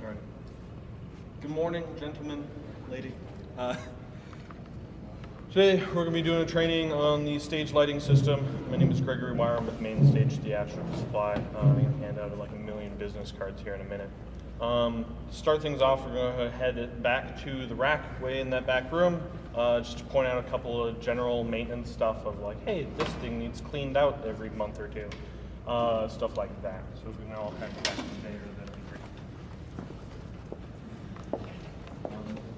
All right. Good morning, gentlemen, lady. Today we're going to be doing a training on the stage lighting system. My name is Gregory Wire. I'm with Main Stage Theatrical Supply. I'm going to hand out like a million business cards here in a minute. To start things off, we're going to head back to the rack way in that back room, just to point out a couple of general maintenance stuff of like, hey, this thing needs cleaned out every month or two, stuff like that. So if we can all kind of back to there, that'd be great.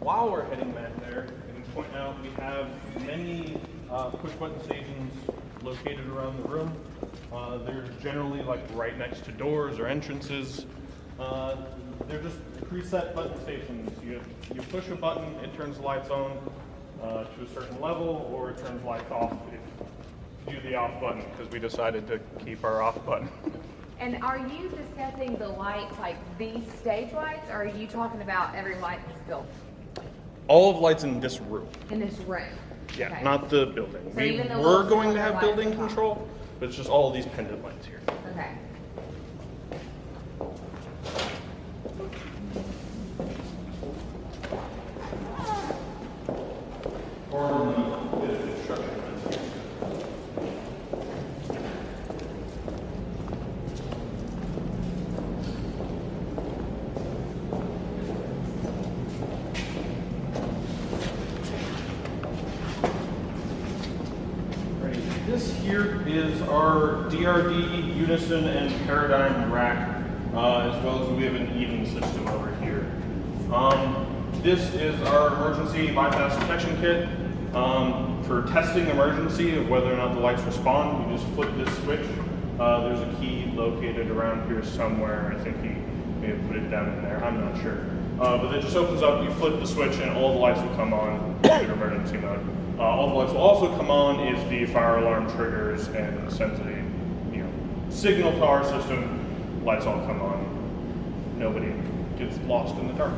While we're heading back there, I can point out we have many push-button stations located around the room. They're generally like right next to doors or entrances. They're just preset button stations. You push a button, it turns the lights on to a certain level, or it turns lights off if you do the off button, because we decided to keep our off button. And are you discussing the lights, like these stage lights, or are you talking about every light that's built All of lights in this room. in this room? Yeah, Okay. not the building. So We even the were little going to sliver have lights building on top. control, but it's just all of these pendant lights here. Okay. This here is our DRD, Unison, and Paradigm rack, as well as we have an Eden system over here. This is our emergency bypass detection kit. For testing emergency of whether or not the lights respond, you just flip this switch. There's a key located around here somewhere. I think he may have put it down in there. I'm not sure. But it just opens up, you flip the switch, and all the lights will come on in emergency mode. All the lights will also come on if the fire alarm triggers and sends a signal to our system. Lights all come on. Nobody gets lost in the dark.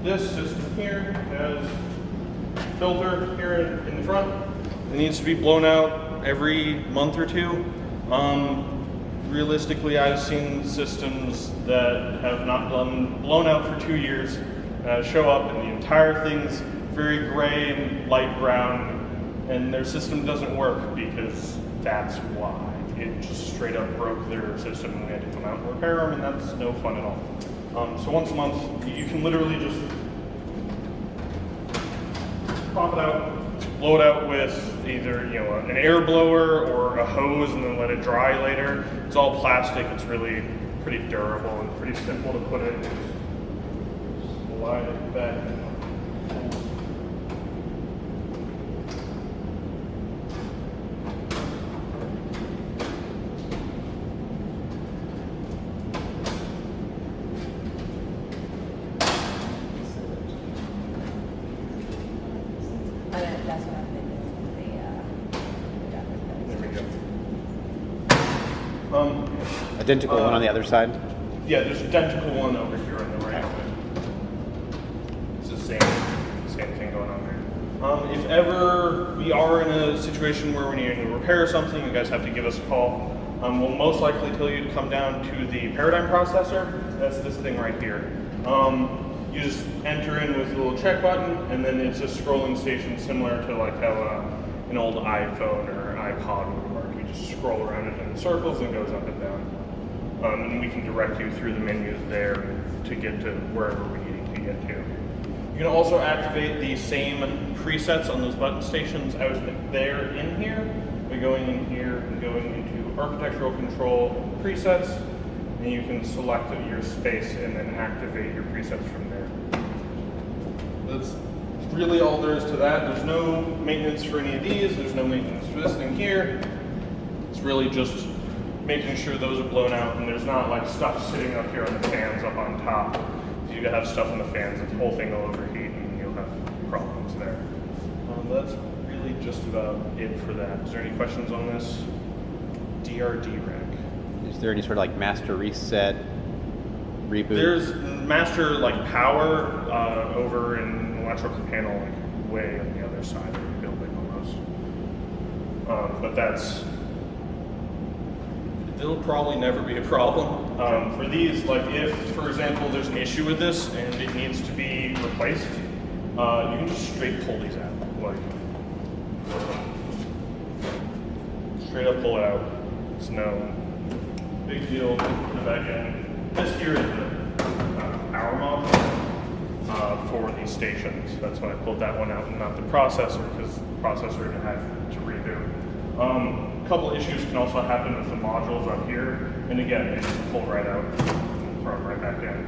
This system here has a filter here in the front. It needs to be blown out every month or two. Realistically, I've seen systems that have not been blown out for 2 years show up and the entire thing's very gray and light brown, and their system doesn't work because that's why. It just straight up broke their system and we had to come out and repair them, and that's no fun at all. So once a month, you can literally just pop it out, blow it out with either an air blower or a hose, and then let it dry later. It's all plastic. It's really pretty durable and pretty simple to put in. Just slide it back. That's what I'm thinking. There we go. Identical one on the other side? Yeah, there's an identical one over here on the right. It's the same thing going on there. If ever we are in a situation where we need to repair something, you guys have to give us a call. We'll most likely tell you to come down to the Paradigm processor. That's this thing right here. You just enter in with a little check button, and then it's a scrolling station similar to like how an old iPhone or iPod would work. You just scroll around it in circles and it goes up and down. And we can direct you through the menus there to get to wherever we're needing to get to. You can also activate the same presets on those button stations out there in here by going in here and going into architectural control presets, and you can select your space and then activate your presets from there. That's really all there is to that. There's no maintenance for any of these. There's no maintenance for this thing here. It's really just making sure those are blown out and there's not like stuff sitting up here on the fans up on top. If you have stuff in the fans, the whole thing will overheat and you'll have problems there. That's really just about it for that. Is there any questions on this DRD rack? Is there any sort of like master reset, reboot? There's master like power over in the electrical panel, like way on the other side of the building almost. But that's It'll probably never be a problem. For these, like if, for example, there's an issue with this and it needs to be replaced, you can just straight pull these out. Like, straight up pull it out. It's no big deal. Put it back in. This here is the power module for these stations. That's when I pulled that one out and not the processor, because the processor had to redo. A couple issues can also happen with the modules up here, and again, they just pull right out and throw it right back in.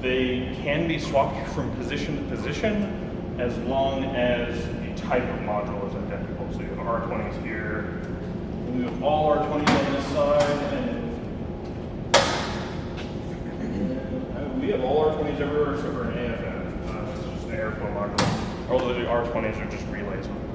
They can be swapped from position to position as long as the type of module is identical. So you have R20s here, and we have all R20s on this side, and we have all R20s everywhere except for an AFN. It's just an airflow module. Although the R20s are just relays on them.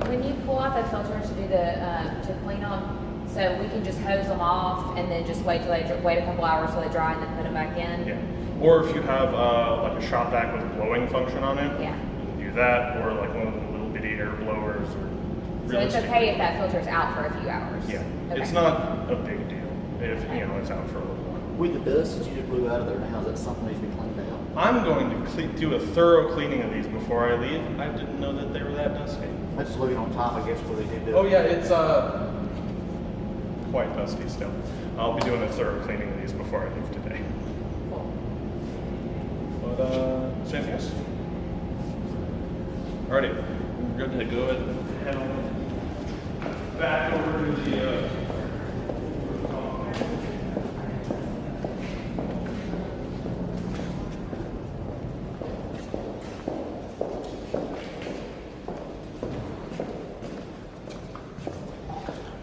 When you pull out the filters to do to clean them, so we can just hose them off and then just wait a couple hours till they dry and then put them back in. Yeah. Or if you have like a shop vac with a blowing function on it, Yeah. you can do that. Or like one of the little bitty air blowers. Or So it's okay if that filter's out for a few hours. Yeah. Okay. It's not a big deal if it's out for a little while. With the dust that you just blew out of there now, is that something that needs to be cleaned out? I'm going to do a thorough cleaning of these before I leave. I didn't know that they were that dusty. That's just looking on top, I guess, where they did the... Oh yeah, it's quite dusty still. I'll be doing a thorough cleaning of these before I leave today. Cool. But is there anything else? Alrighty, we're good to go ahead and head on back over to the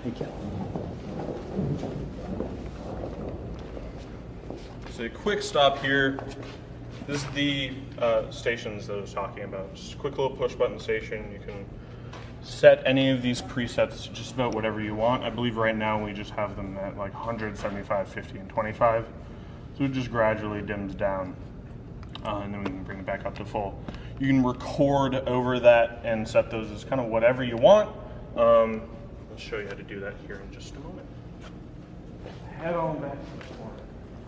Thank you. So a quick stop here. This is the stations that I was talking about. Just a quick little push button station. You can set any of these presets to just about whatever you want. I believe right now we just have them at like 100, 75, 50, and 25. So it just gradually dims down. And then we can bring it back up to full. You can record over that and set those as kind of whatever you want. I'll show you how to do that here in just a moment. Head on back to the corner.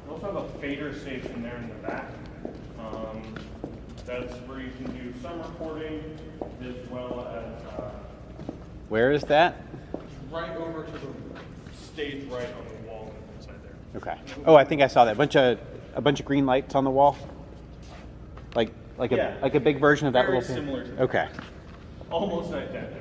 We also have a fader station there in the back. That's where you can do some recording as well as Where is that? right over to the stage right on the wall inside there. Okay. Oh, I think I saw that. A bunch of green lights on the wall. Like Yeah. a big version of that Very little thing. similar to that. Okay. Almost identical.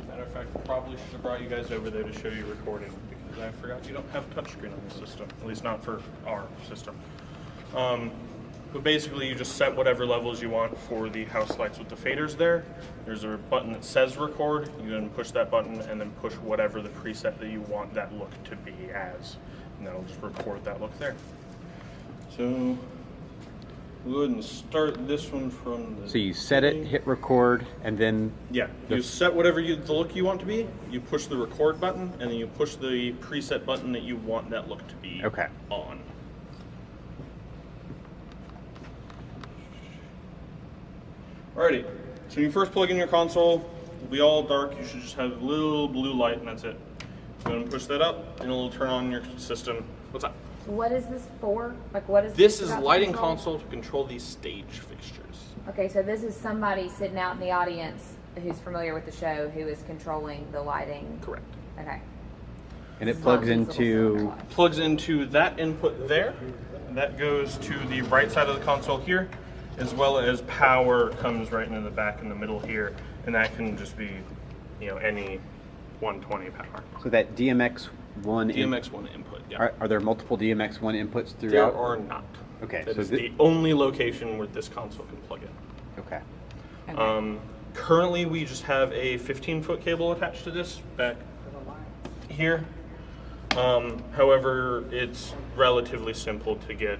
Matter of fact, probably should have brought you guys over there to show you recording, because I forgot you don't have touchscreen on the system, at least not for our system. But basically you just set whatever levels you want for the house lights with the faders there. There's a button that says record. You then push that button and then push whatever the preset that you want that look to be as. And that'll just record that look there. So we'll go ahead and start this one from the So you set it, hit record, and then Yeah, you set whatever the look you want to be, you push the record button, and then you push the preset button that you want that look to be Okay. on. Alrighty, so when you first plug in your console, it'll be all dark. You should just have a little blue light, and that's it. Go ahead and push that up, and it'll turn on your system. What's that? What is this for? Like, what is This is about to lighting control? console to control these stage fixtures. Okay, so this is somebody sitting out in the audience who's familiar with the show who is controlling the lighting. Correct. Okay. and it It's plugs not these little into. cylinder lights. Plugs into that input there. And that goes to the right side of the console here, as well as power comes right into the back in the middle here, and that can just be, any 120 power. So that DMX1. DMX1 input. Yeah. Are there multiple DMX1 inputs There throughout? are not. Okay, That so is the only location where this console can plug in. Okay. Okay. Currently, we just have a 15-foot cable attached to this back here. However, it's relatively simple to get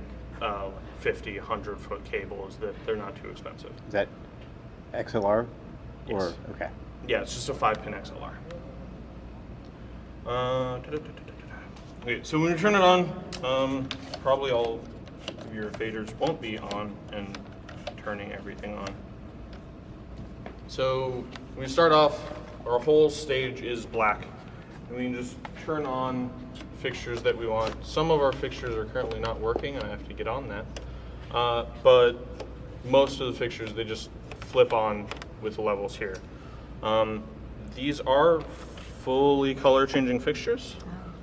50, 100-foot cables that they're not too expensive. Is that XLR? Yes. Or okay. Yeah, it's just a 5-pin XLR. Okay, so when you turn it on, probably all of your faders won't be on and turning everything on. So when we start off, our whole stage is black. And we can just turn on fixtures that we want. Some of our fixtures are currently not working, and I have to get on that. But most of the fixtures, they just flip on with levels here. These are fully color changing fixtures.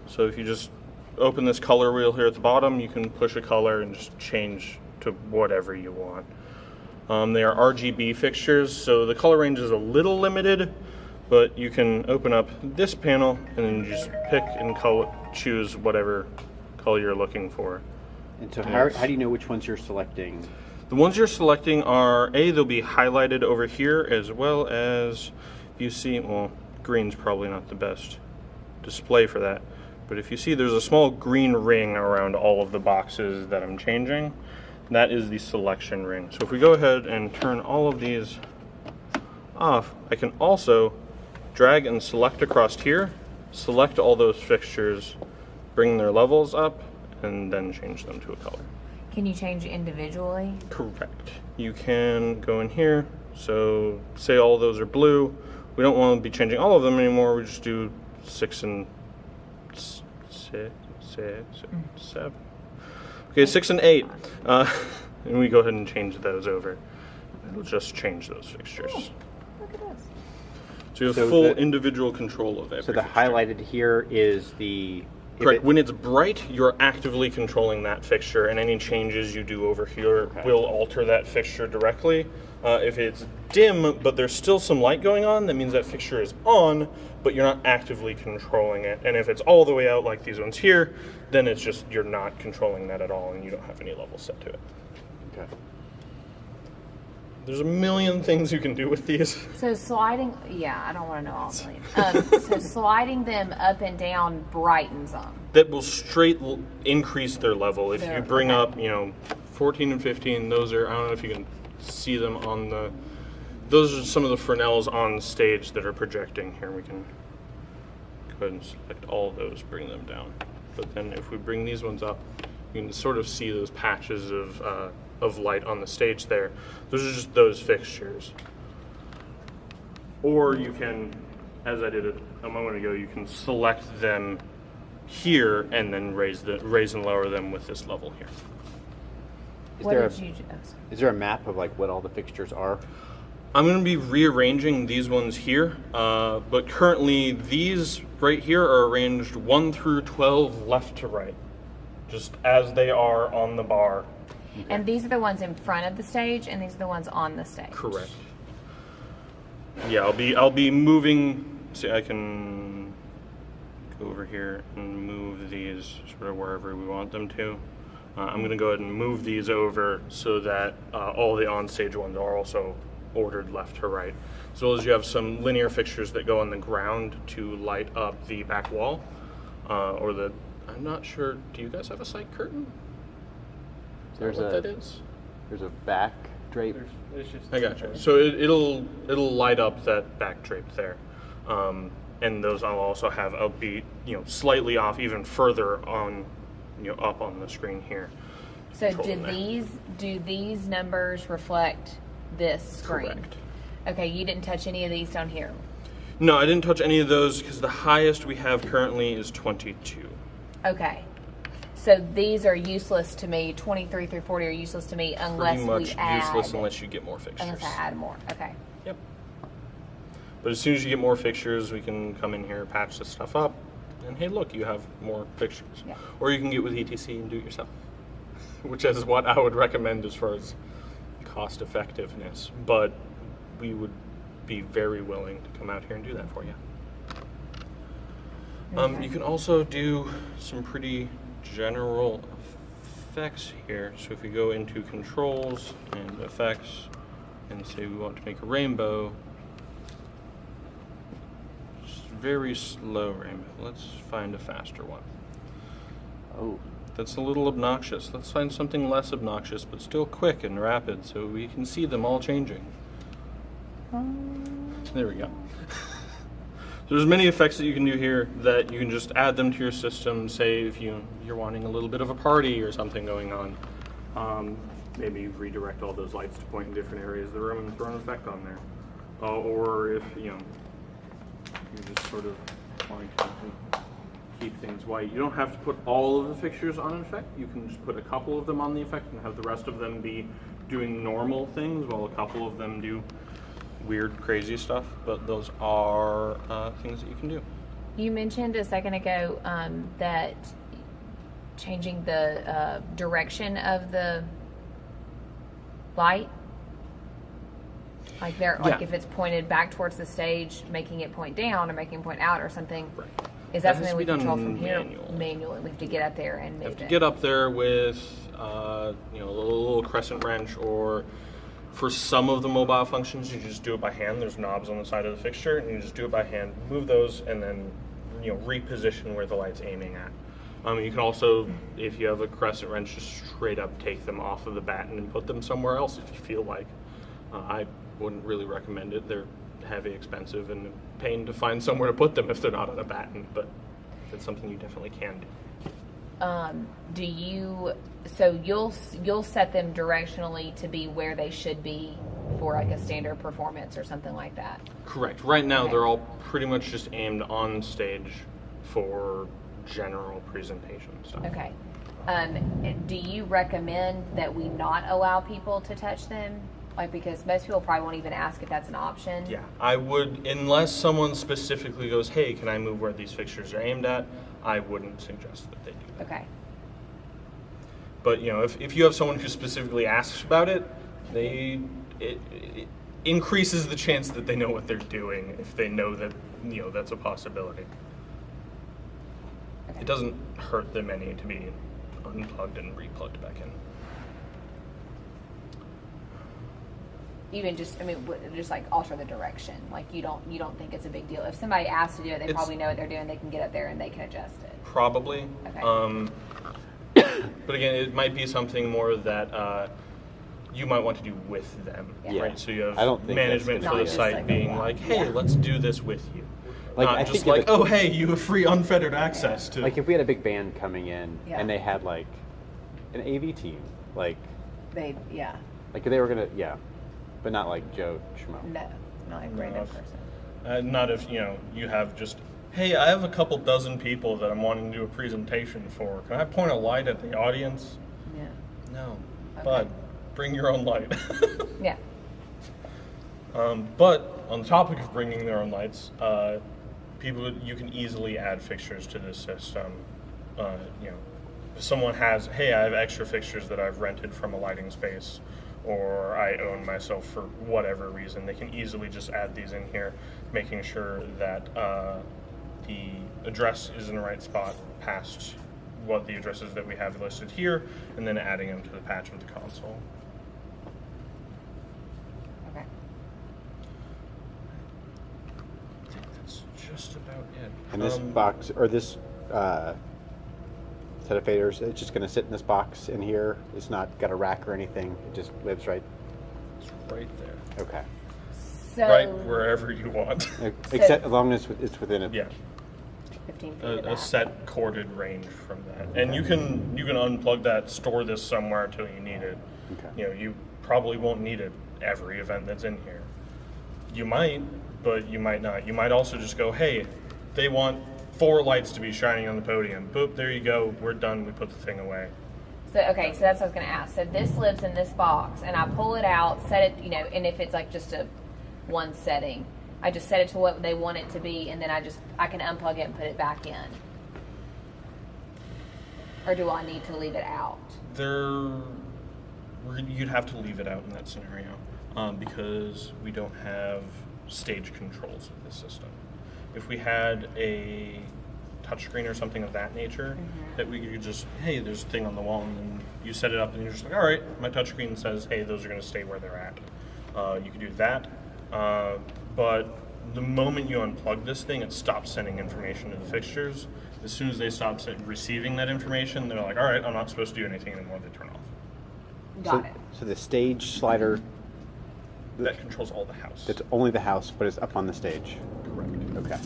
So if you just open this color wheel here at the bottom, you can push a color and just change to whatever you want. They are RGB fixtures, so the color range is a little limited, but you can open up this panel and then just pick and choose whatever color you're looking for. And so how do you know which ones you're selecting? The ones you're selecting are, they'll be highlighted over here, as well as, if you see, well, green's probably not the best display for that, but if you see there's a small green ring around all of the boxes that I'm changing, that is the selection ring. So if we go ahead and turn all of these off, I can also drag and select across here, select all those fixtures, bring their levels up, and then change them to a color. Can you change individually? Correct. You can go in here, so say all those are blue. We don't want to be changing all of them anymore. We just do 6 and 7. Okay, 6 and 8. And we go ahead and change those over. It'll just change those fixtures. Oh, look at this. So you have So full the- individual control of every So the fixture. highlighted here is the... if Correct. it- When it's bright, you're actively controlling that fixture, and any changes you do over here will alter that fixture directly. If it's dim, but there's still some light going on, that means that fixture is on, but you're not actively controlling it. And if it's all the way out, like these ones here, then it's just you're not controlling that at all, and you don't have any levels set to it. Okay. There's a million things you can do with these. So sliding, yeah, I don't want to know all the million. So sliding them up and down brightens them. That will increase their level. If There, you bring okay. up, 14 and 15, those are, I don't know if you can see them on the, those are some of the Fresnels on stage that are projecting. Here we can go ahead and select all of those, bring them down. But then if we bring these ones up, you can sort of see those patches of light on the stage there. Those are just those fixtures. Or you can, as I did it a moment ago, you can select them here and then raise and lower them with this level here. Is What there, did a, you? Oh, sorry. is there a map of like what all the fixtures are? I'm going to be rearranging these ones here, but currently these right here are arranged 1 through 12 left to right, just as they are on the bar. And these are the ones in front of the stage, and these are the ones on the stage. Correct. Yeah, I'll be moving. See, I can go over here and move these sort of wherever we want them to. I'm going to go ahead and move these over so that all the on-stage ones are also ordered left to right, as well as you have some linear fixtures that go on the ground to light up the back wall, or the. I'm not sure. Do you guys have a sight curtain? Is There's that what a- that is? There's a back drape. I got you. So it'll light up that back drape there, and those I'll also have. I'll be slightly off, even further on, up on the screen here. So Controlling do these numbers reflect this screen? Correct. Okay, you didn't touch any of these down here. No, I didn't touch any of those because the highest we have currently is 22. Okay. So these are useless to me. 23 through 40 are useless to me unless Pretty much we add. useless unless you get more fixtures. Unless I add more. Okay. Yep. But as soon as you get more fixtures, we can come in here, patch this stuff up, and hey, look, you have more fixtures. Yeah. Or you can get with ETC and do it yourself, which is what I would recommend as far as cost effectiveness. But we would be very willing to come out here and do that for you. You can also do some pretty general effects here. So if we go into controls and effects and say we want to make a rainbow, just very slow rainbow. Let's find a faster one. Oh, That's a little obnoxious. Let's find something less obnoxious, but still quick and rapid, so we can see them all changing. There we go. There's many effects that you can do here that you can just add them to your system. Say if you're wanting a little bit of a party or something going on. Maybe redirect all those lights to point in different areas of the room and throw an effect on there. Or if you just sort of want to keep things white. You don't have to put all of the fixtures on an effect. You can just put a couple of them on the effect and have the rest of them be doing normal things while a couple of them do weird, crazy stuff. But those are things that you can do. You mentioned a second ago that changing the direction of the light, like if it's pointed back towards the stage, making it point down or making it point out or something. Right. Is that That has something to we be done control from here manually. manually? We have to get up there and You move have to it. get up there with a little crescent wrench, or for some of the mobile functions, you just do it by hand. There's knobs on the side of the fixture, and you just do it by hand. Move those, and then reposition where the light's aiming at. You can also, if you have a crescent wrench, just straight up take them off of the batten and put them somewhere else if you feel like. I wouldn't really recommend it. They're heavy, expensive, and a pain to find somewhere to put them if they're not on a batten, but it's something you definitely can do. So you'll set them directionally to be where they should be for like a standard performance or something like that? Correct. Right now, Okay. they're all pretty much just aimed on stage for general presentation stuff. Okay. Do you recommend that we not allow people to touch them? Like, because most people probably won't even ask if that's an option. Yeah, I would, unless someone specifically goes, hey, can I move where these fixtures are aimed at, I wouldn't suggest that they do that. Okay. But, if you have someone who specifically asks about it, it increases the chance that they know what they're doing if they know that, that's a possibility. Okay. It doesn't hurt them any to be unplugged and replugged back in. Even just like alter the direction. Like you don't think it's a big deal. If somebody asks to do it, they probably know what they're doing. They can get up there and they can adjust it. Probably. Okay. But again, it might be something more that you might want to do with them, Yeah. right? So you have I don't think management that's for gonna the be- site Not just being like a like, lot. hey, Yeah. let's do this with you. Like, I Not just think like, if it- oh, hey, you have free unfettered access to. like if we had a big band coming in Yeah. and they had like an AV team, like They if they were gonna, but not like Joe Schmo. no, not a No, random if- person. Not if, you have just, hey, I have a couple dozen people that I'm wanting to do a presentation for. Can I point a light at the audience? Yeah. No. Okay. But bring your own light. Yeah. But on the topic of bringing their own lights, you can easily add fixtures to this system. If someone has, hey, I have extra fixtures that I've rented from a lighting space, or I own myself for whatever reason, they can easily just add these in here, making sure that the address is in the right spot past what the addresses that we have listed here, and then adding them to the patch of the console. Okay. I think that's just about it. And this box or this set of faders, it's just gonna sit in this box in here. It's not got a rack or anything. It just lives right. It's right there. Okay. So Right wherever you want. Except as long as it's within it. Yeah, 15 feet of a that. set corded range from that, and you can unplug that, store this somewhere until you need it. Okay. You probably won't need it every event that's in here. You might, but you might not. You might also just go, hey, they want 4 lights to be shining on the podium. Boop, there you go. We're done. We put the thing away. So okay, so that's what I was gonna ask. So this lives in this box, and I pull it out, set it, and if it's like just a one setting, I just set it to what they want it to be, and then I can unplug it and put it back in. Or do I need to leave it out? You'd have to leave it out in that scenario because we don't have stage controls of the system. If we had a touchscreen or something of that nature, that we could just, hey, there's a thing on the wall, and then you set it up, and you're just like, all right, my touchscreen says, hey, those are going to stay where they're at. You could do that, but the moment you unplug this thing, it stops sending information to the fixtures. As soon as they stop receiving that information, they're like, all right, I'm not supposed to do anything anymore. They turn off. Got it. So the stage slider, That controls all the house. that's only the house, but it's up on the stage. correct. Okay.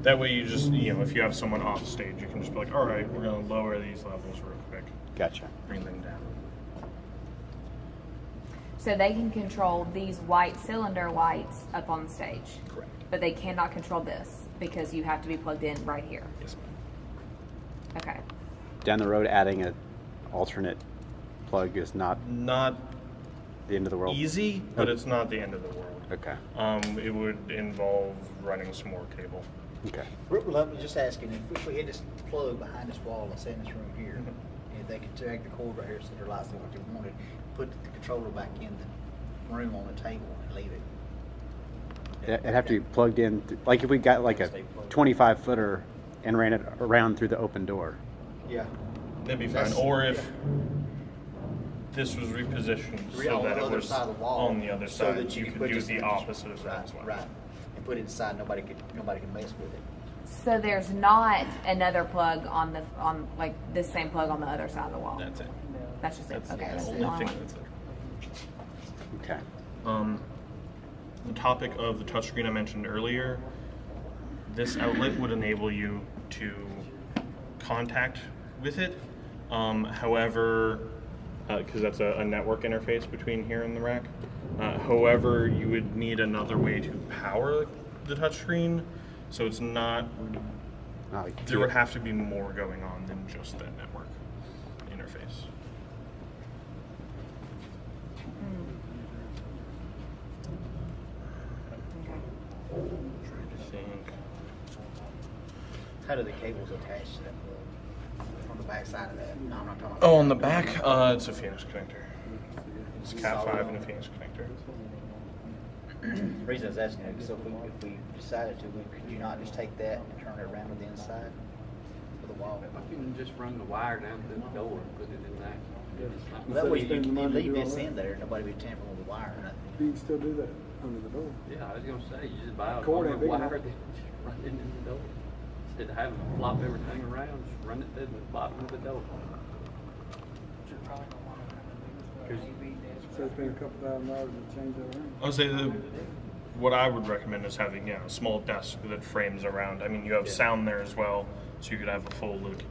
That way you just, if you have someone off stage, you can just be like, all right, we're going to lower these levels real quick, Gotcha. bring them down. So they can control these white cylinder lights up on the stage, Correct. but they cannot control this because you have to be plugged in right here. Yes, ma'am. Okay. Down the road, adding an alternate plug is not Not the end of the world. easy, but it's not the end of the world. Okay. It would involve running some more cable. Okay. Let me just asking, if we had this plug behind this wall, let's say in this room here, and they could drag the cord right here so their lights do what they wanted, put the controller back in the room on the table and leave it. It'd have to be plugged in, like if we got like a 25-footer and ran it around through the open door. Yeah. That'd be fine. That's- Or if this was repositioned so On that the it other was side of the wall. on the other so side, that you could put do this the in opposite of that right, as well. Right. And put it inside, nobody can mess with it. So there's not another plug on like this same plug on the other side of the wall. That's it. That's just it. That's Okay. the That's only all I thing want. that's it. Okay. The topic of the touchscreen I mentioned earlier, this outlet would enable you to contact with it. However, because that's a network interface between here and the rack. However, you would need another way to power the touchscreen, so it's not. Not like There would have to be more going on than just that network interface. Okay. Trying to think. How do the cables attach to that plug? On the back side of that? No, I'm not talking about. Oh, on the back, it's a Phoenix connector. It's Cat 5 and a Phoenix connector. The reason I was asking is so if we decided to, could you not just take that and turn it around to the inside of the wall? I can just run the wire down to the door and put it in there. It's not- That way you spend the can money to leave do all this that. in there, nobody be tampering with the wire or nothing. You can still do that under the door. Yeah, I was gonna say, you just buy a Cord longer ain't big wire, enough. then just run it in the door. Instead of having to flop everything around, just run it to the bottom of the door. So spend a couple $1,000 to change that around. I would say what I would recommend is having a small desk that frames around. I mean, you have sound there as well, so you could have a full loop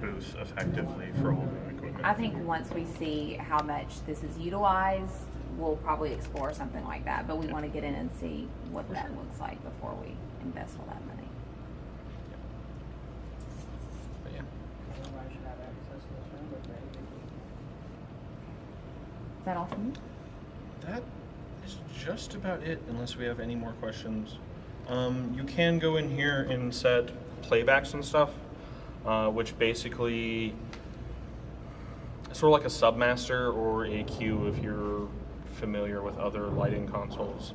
booth effectively for all the equipment. I think once we see how much this is utilized, we'll probably explore something like that. But we want to get in and see what that looks like before we invest all that money. But yeah. Is that all from you? That is just about it, unless we have any more questions. You can go in here and set playbacks and stuff, which basically sort of like a submaster or a Q if you're familiar with other lighting consoles.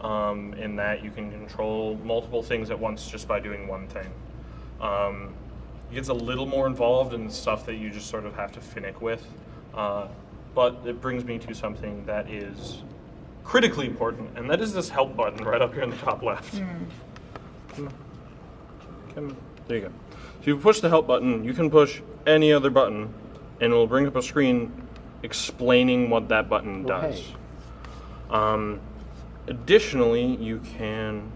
In that you can control multiple things at once just by doing one thing. It gets a little more involved in stuff that you just sort of have to finick with. But it brings me to something that is critically important, and that is this help button right up here in the top left. There you go. If you push the help button, you can push any other button, and it will bring up a screen explaining what that button does. Additionally, you can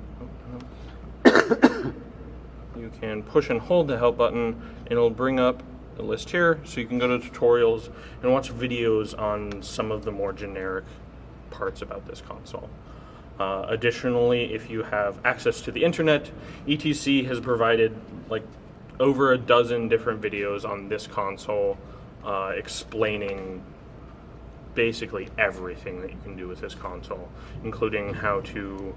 push and hold the help button, and it'll bring up a list here, so you can go to tutorials and watch videos on some of the more generic parts about this console. Additionally, if you have access to the internet, ETC has provided like over a dozen different videos on this console explaining basically everything that you can do with this console, including how to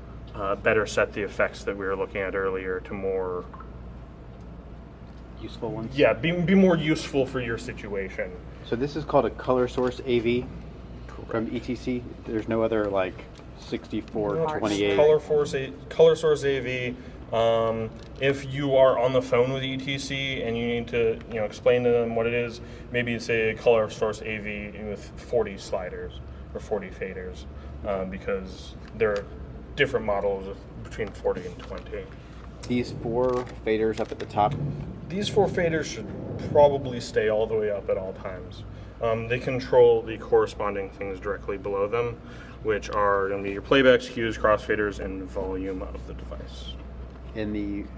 better set the effects that we were looking at earlier to more useful ones. Yeah, be more useful for your situation. So this is called a color source AV from ETC. There's no other like 64, 28. Color Source AV. If you are on the phone with ETC and you need to, explain to them what it is, maybe it's a Color Source AV with 40 sliders or 40 faders, because there are different models between 40 and 20. These 4 faders up at the top. These 4 faders should probably stay all the way up at all times. They control the corresponding things directly below them, which are going to be your playbacks, cues, crossfaders, and volume of the device. In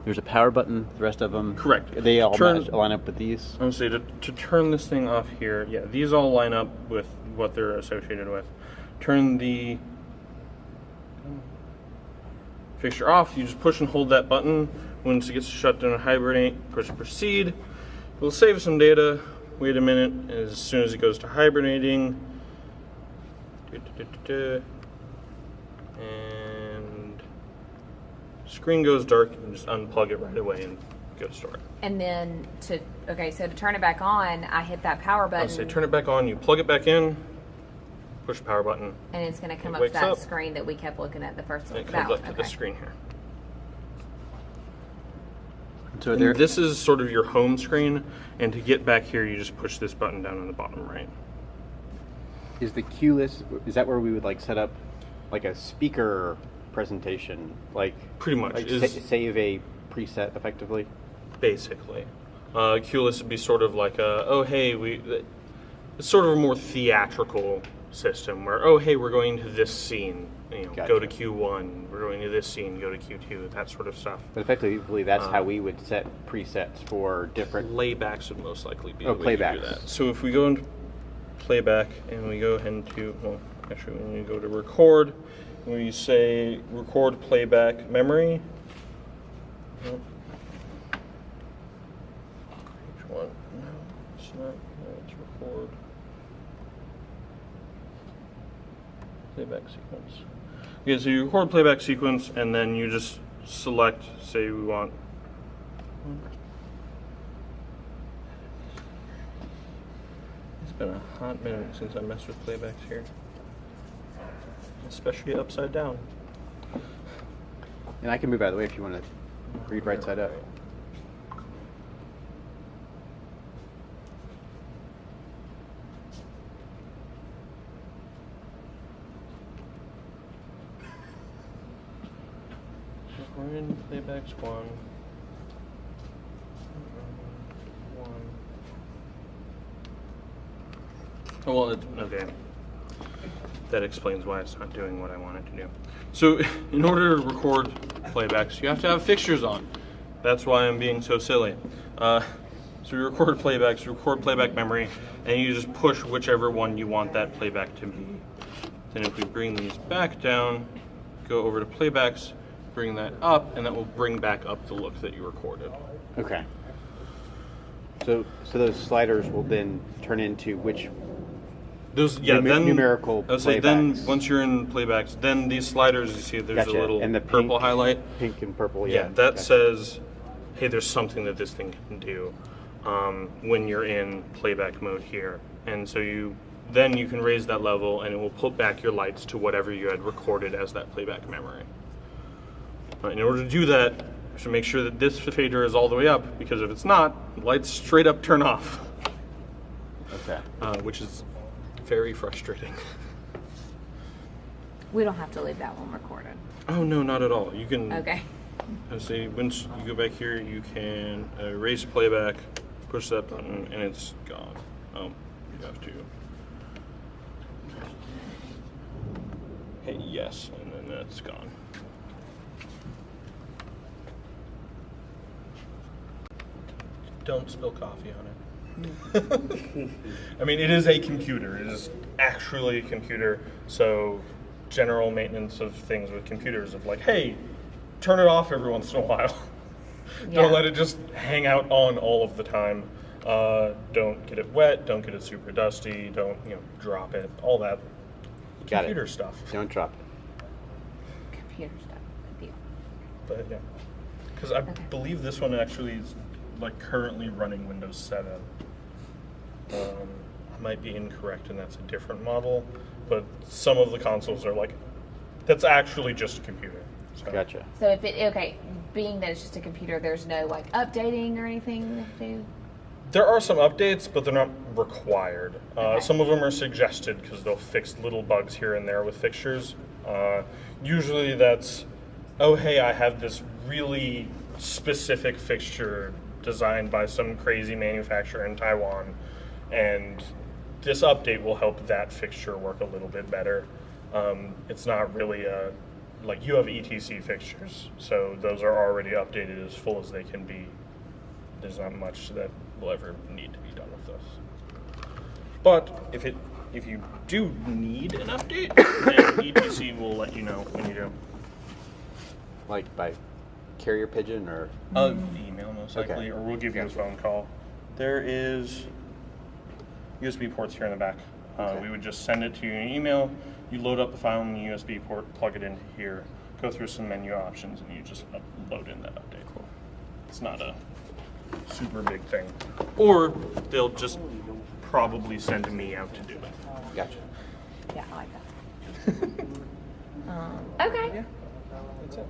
there's a power button. The rest of them, Correct. They all Turn- line up with these. I'm going to say to turn this thing off here, yeah, these all line up with what they're associated with. Turn the fixture off, you just push and hold that button. Once it gets shut down and hibernate, push proceed. We'll save some data. Wait a minute. As soon as it goes to hibernating, and screen goes dark, you can just unplug it right away and go to store it. And then so to turn it back on, I hit that power I'll button. say turn it back on, you plug it back in, push the power button, And it's going to come It up to wakes that up. screen that we kept looking at the first and one. it comes That up one, to the screen here. So And this is sort of your home screen, and to get back here, you just push this button down on the bottom right. is the cue list. Is that where we would like set up like a speaker presentation, like Pretty much. like Is save a preset effectively? basically. QList would be sort of like it's sort of a more theatrical system where, oh, hey, we're going to this scene, Gotcha. go to Q1, we're going to this scene, go to Q2, that sort of stuff. But effectively, that's how we would set presets for different. Playbacks would most likely be Oh, the way to do playbacks. that. So if we go into playback and we go into, actually when we go to record, and we say record playback memory. Nope. Which one? No, it's not. No, it's record playback sequence. Okay, so you record playback sequence and then you just select, say we want. It's been a hot minute since I messed with playbacks here. Especially upside down. And I can move out of the way if you want to read right side up. We're in playbacks 1. 1. Oh, well, okay. That explains why it's not doing what I want it to do. So, in order to record playbacks, you have to have fixtures on. That's why I'm being so silly. So you record playbacks, you record playback memory, and you just push whichever one you want that playback to be. Then if we bring these back down, go over to playbacks, bring that up, and that will bring back up the look that you recorded. Okay. So those sliders will then turn into which Those, yeah, then numerical I would say then playbacks. once you're in playbacks, then these sliders you see there's Gotcha. a little And the purple pink- highlight. pink and purple. Yeah, Yeah, that gotcha. says, hey, there's something that this thing can do when you're in playback mode here, and so you can raise that level, and it will put back your lights to whatever you had recorded as that playback memory. In order to do that, you should make sure that this fader is all the way up, because if it's not, lights straight up turn off, Okay. which is very frustrating. We don't have to leave that one recorded. Oh no, not at all. You can. Okay. I say once you go back here, you can erase playback, push that button, and it's gone. You have to hit yes, and then that's gone. Don't spill coffee on it. I mean, it is a computer. It is actually a computer. So, general maintenance of things with computers of like, hey, turn it off every once in a while. Yeah. Don't let it just hang out on all of the time. Don't get it wet. Don't get it super dusty. Don't drop it. All that Got it. computer stuff. Don't drop it. Computer stuff. Good deal. But yeah, because I believe this one actually is like currently running Windows 7. I might be incorrect, and that's a different model. But some of the consoles are like, that's actually just a computer. So. Gotcha. So if it being that it's just a computer, there's no like updating or anything we have to do. There are some updates, but they're not required. Some of them are suggested because they'll fix little bugs here and there with fixtures. Usually that's, oh hey, I have this really specific fixture designed by some crazy manufacturer in Taiwan, and this update will help that fixture work a little bit better. It's not really like you have ETC fixtures, so those are already updated as full as they can be. There's not much that will ever need to be done with those. But if you do need an update, then ETC will let you know when you do. Like by carrier pigeon or? Email most Okay. likely, or we'll give you a phone call. There is USB ports here in the back. Okay. We would just send it to you in an email. You load up the file in the USB port, plug it into here, go through some menu options, and you just load in that update. Cool. It's not a super big thing. Or they'll just probably send me out to do it. Gotcha. Yeah, I like that. Okay. That's it.